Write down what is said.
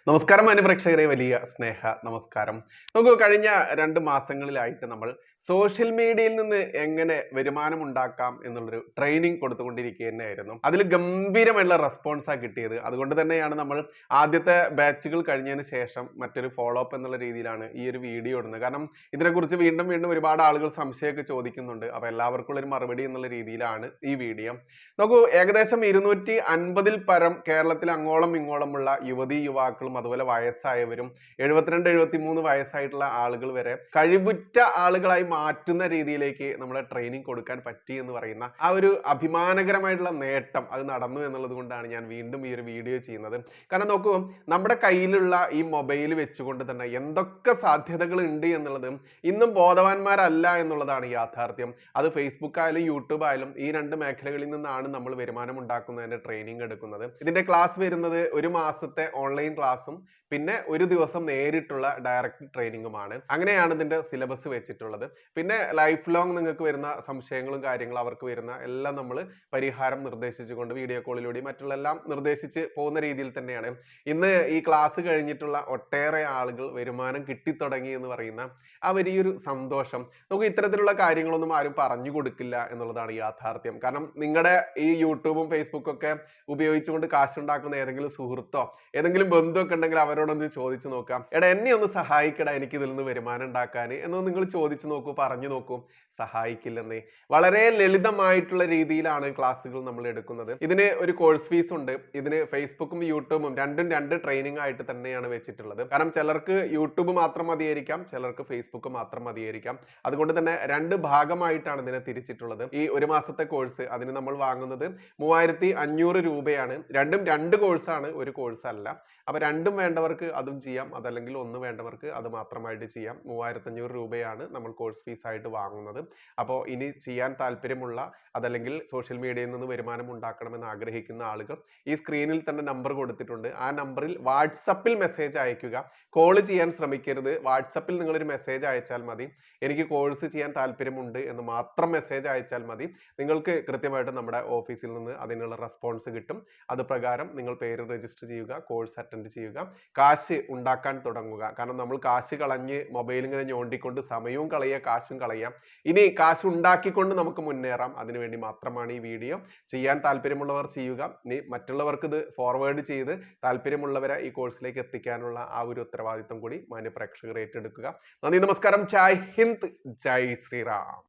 നമസ്കാരം മാന്യപ്രേക്ഷകരെ, വലിയ സ്നേഹ നമസ്കാരം. നമുക്ക് കഴിഞ്ഞ 2 മാസങ്ങളിലായിട്ട് നമ്മൾ സോഷ്യൽ മീഡിയയിൽ നിന്ന് എങ്ങനെ വരുമാനം ഉണ്ടാക്കാം എന്നുള്ളൊരു ട്രെയിനിങ് കൊടുത്തുകൊണ്ടിരിക്കുക തന്നെയായിരുന്നു. അതിൽ ഗംഭീരമായിട്ടുള്ള റെസ്പോൺസാണ് കിട്ടിയത്. അതുകൊണ്ട് തന്നെയാണ് നമ്മൾ ആദ്യത്തെ ബാച്ചുകൾ കഴിഞ്ഞതിന് ശേഷം മറ്റൊരു ഫോളോ അപ്പ് എന്നുള്ള രീതിയിലാണ് ഈ ഒരു വീഡിയോ ഇടുന്നത്. കാരണം ഇതിനെക്കുറിച്ച് വീണ്ടും വീണ്ടും ഒരുപാട് ആളുകൾ സംശയമൊക്കെ ചോദിക്കുന്നുണ്ട്. അപ്പോൾ എല്ലാവർക്കും ഉള്ളൊരു മറുപടി എന്നുള്ള രീതിയിലാണ് ഈ വീഡിയോ. നോക്കൂ, ഏകദേശം 250-ൽ പരം കേരളത്തിൽ അങ്ങോളം ഇങ്ങോളമുള്ള യുവതി യുവാക്കളും അതുപോലെ വയസ്സായവരും 72-73 വയസ്സായിട്ടുള്ള ആളുകൾ വരെ കഴിവുറ്റ ആളുകളായി മാറ്റുന്ന രീതിയിലേക്ക് നമ്മളെ ട്രെയിനിങ് കൊടുക്കാൻ പറ്റി എന്ന് പറയുന്ന ആ ഒരു അഭിമാനകരമായിട്ടുള്ള നേട്ടം അത് നടന്നു എന്നുള്ളത് കൊണ്ടാണ് ഞാൻ വീണ്ടും ഈ ഒരു വീഡിയോ ചെയ്യുന്നത്. കാരണം നോക്കൂ, നമ്മുടെ കയ്യിലുള്ള ഈ മൊബൈൽ വെച്ചുകൊണ്ട് തന്നെ എന്തൊക്കെ സാധ്യതകൾ ഉണ്ട് എന്നുള്ളത് ഇന്നും ബോധവാന്മാരല്ല എന്നുള്ളതാണ് യാഥാർത്ഥ്യം. അത് ഫേസ്ബുക്ക് ആയാലും യൂട്യൂബ് ആയാലും ഈ 2 മേഖലകളിൽ നിന്നാണ് നമ്മൾ വരുമാനം ഉണ്ടാക്കുന്നതിന്റെ ട്രെയിനിങ് എടുക്കുന്നത്. ഇതിന്റെ ക്ലാസ് വരുന്നത് 1 മാസത്തെ ഓൺലൈൻ ക്ലാസ്സും പിന്നെ 1 ദിവസം നേരിട്ടുള്ള ഡയറക്റ്റ് ട്രെയിനിങ്ങുമാണ്. അങ്ങനെയാണ് ഇതിന്റെ സിലബസ് വെച്ചിട്ടുള്ളത്. പിന്നെ ലൈഫ് ലോങ് നിങ്ങൾക്ക് വരുന്ന സംശയങ്ങളും കാര്യങ്ങളും അവർക്ക് വരുന്ന എല്ലാം നമ്മൾ പരിഹാരം നിർദ്ദേശിച്ചുകൊണ്ട് വീഡിയോ കോളിലൂടെ മറ്റുള്ള എല്ലാം നിർദ്ദേശിച്ച് പോകുന്ന രീതിയിൽ തന്നെയാണ് ഇന്ന് ഈ ക്ലാസ് കഴിഞ്ഞിട്ടുള്ള ഒട്ടേറെ ആളുകൾ വരുമാനം കിട്ടിത്തുടങ്ങി എന്ന് പറയുന്ന ആ വലിയൊരു സന്തോഷം. നമുക്ക് ഇത്തരത്തിലുള്ള കാര്യങ്ങളൊന്നും ആരും പറഞ്ഞു കൊടുക്കില്ല എന്നുള്ളതാണ് യാഥാർത്ഥ്യം. കാരണം നിങ്ങളുടെ ഈ യൂട്യൂബും ഫേസ്ബുക്കും ഒക്കെ ഉപയോഗിച്ചുകൊണ്ട് കാശുണ്ടാക്കുന്ന ഏതെങ്കിലും സുഹൃത്തോ ഏതെങ്കിലും ബന്ധുവൊക്കെ ഉണ്ടെങ്കിൽ അവരോടൊന്ന് ചോദിച്ചു നോക്കാം, എടാ എന്നെ ഒന്ന് സഹായിക്കടാ എനിക്ക് ഇതിൽ നിന്ന് വരുമാനം ഉണ്ടാക്കാൻ എന്നൊന്ന് നിങ്ങൾ ചോദിച്ചു നോക്കൂ, പറഞ്ഞു നോക്കൂ. സഹായിക്കില്ലെന്നേ. വളരെ ലളിതമായിട്ടുള്ള രീതിയിലാണ് ക്ലാസ്സുകൾ നമ്മൾ എടുക്കുന്നത്. ഇതിന് ഒരു കോഴ്സ് ഫീസ് ഉണ്ട്. ഇതിന് ഫേസ്ബുക്കും യൂട്യൂബും രണ്ടും 2 ട്രെയിനിങ് ആയിട്ട് തന്നെയാണ് വെച്ചിട്ടുള്ളത്. കാരണം ചിലർക്ക് യൂട്യൂബ് മാത്രം മതിയായിരിക്കാം, ചിലർക്ക് ഫേസ്ബുക്ക് മാത്രം മതിയായിരിക്കാം. അതുകൊണ്ട് തന്നെ 2 ഭാഗമായിട്ടാണ് ഇതിനെ തിരിച്ചിട്ടുള്ളത്. ഈ 1 മാസത്തെ കോഴ്സ് അതിന് നമ്മൾ വാങ്ങുന്നത് 3500 രൂപയാണ്. രണ്ടും 2 കോഴ്സാണ്, ഒരു കോഴ്സ് അല്ല. അപ്പോൾ രണ്ടും വേണ്ടവർക്ക് അതും ചെയ്യാം, അതല്ലെങ്കിൽ ഒന്ന് വേണ്ടവർക്ക് അത് മാത്രമായിട്ട് ചെയ്യാം. 3500 രൂപയാണ് നമ്മൾ കോഴ്സ് ഫീസ് ആയിട്ട് വാങ്ങുന്നത്. അപ്പോൾ ഇനി ചെയ്യാൻ താല്പര്യമുള്ള അതല്ലെങ്കിൽ സോഷ്യൽ മീഡിയയിൽ നിന്ന് വരുമാനം ഉണ്ടാക്കണമെന്ന് ആഗ്രഹിക്കുന്ന ആളുകൾ ഈ സ്ക്രീനിൽ തന്നെ നമ്പർ കൊടുത്തിട്ടുണ്ട്. ആ നമ്പറിൽ വാട്സപ്പിൽ മെസ്സേജ് അയക്കുക. കോൾ ചെയ്യാൻ ശ്രമിക്കരുത്. വാട്സപ്പിൽ നിങ്ങളൊരു മെസ്സേജ് അയച്ചാൽ മതി. എനിക്ക് കോഴ്സ് ചെയ്യാൻ താല്പര്യമുണ്ട് എന്ന് മാത്രം മെസ്സേജ് അയച്ചാൽ മതി. നിങ്ങൾക്ക് കൃത്യമായിട്ട് നമ്മുടെ ഓഫീസിൽ നിന്ന് അതിനുള്ള റെസ്പോൺസ് കിട്ടും. അത് പ്രകാരം നിങ്ങൾ പേര് രജിസ്റ്റർ ചെയ്യുക, കോഴ്സ് അറ്റൻഡ് ചെയ്യുക, കാശ് ഉണ്ടാക്കാൻ തുടങ്ങുക. കാരണം നമ്മൾ കാശ് കളഞ്ഞ് മൊബൈൽ ഇങ്ങനെ ഞോണ്ടിക്കൊണ്ട് സമയവും കളയുക, കാശും കളയാം. ഇനി കാശ് ഉണ്ടാക്കിക്കൊണ്ട് നമുക്ക് മുന്നേറാം. അതിനുവേണ്ടി മാത്രമാണ് ഈ വീഡിയോ. ചെയ്യാൻ താല്പര്യമുള്ളവർ ചെയ്യുക. ഇനി മറ്റുള്ളവർക്ക് ഇത് ഫോർവേഡ് ചെയ്ത് താല്പര്യമുള്ളവരെ ഈ കോഴ്സിലേക്ക് എത്തിക്കാനുള്ള ആ ഒരു ഉത്തരവാദിത്വം കൂടി മാന്യ പ്രേക്ഷകർ ഏറ്റെടുക്കുക. നന്ദി, നമസ്കാരം. ജയ് ഹിന്ദ്, ജയ് ശ്രീറാം.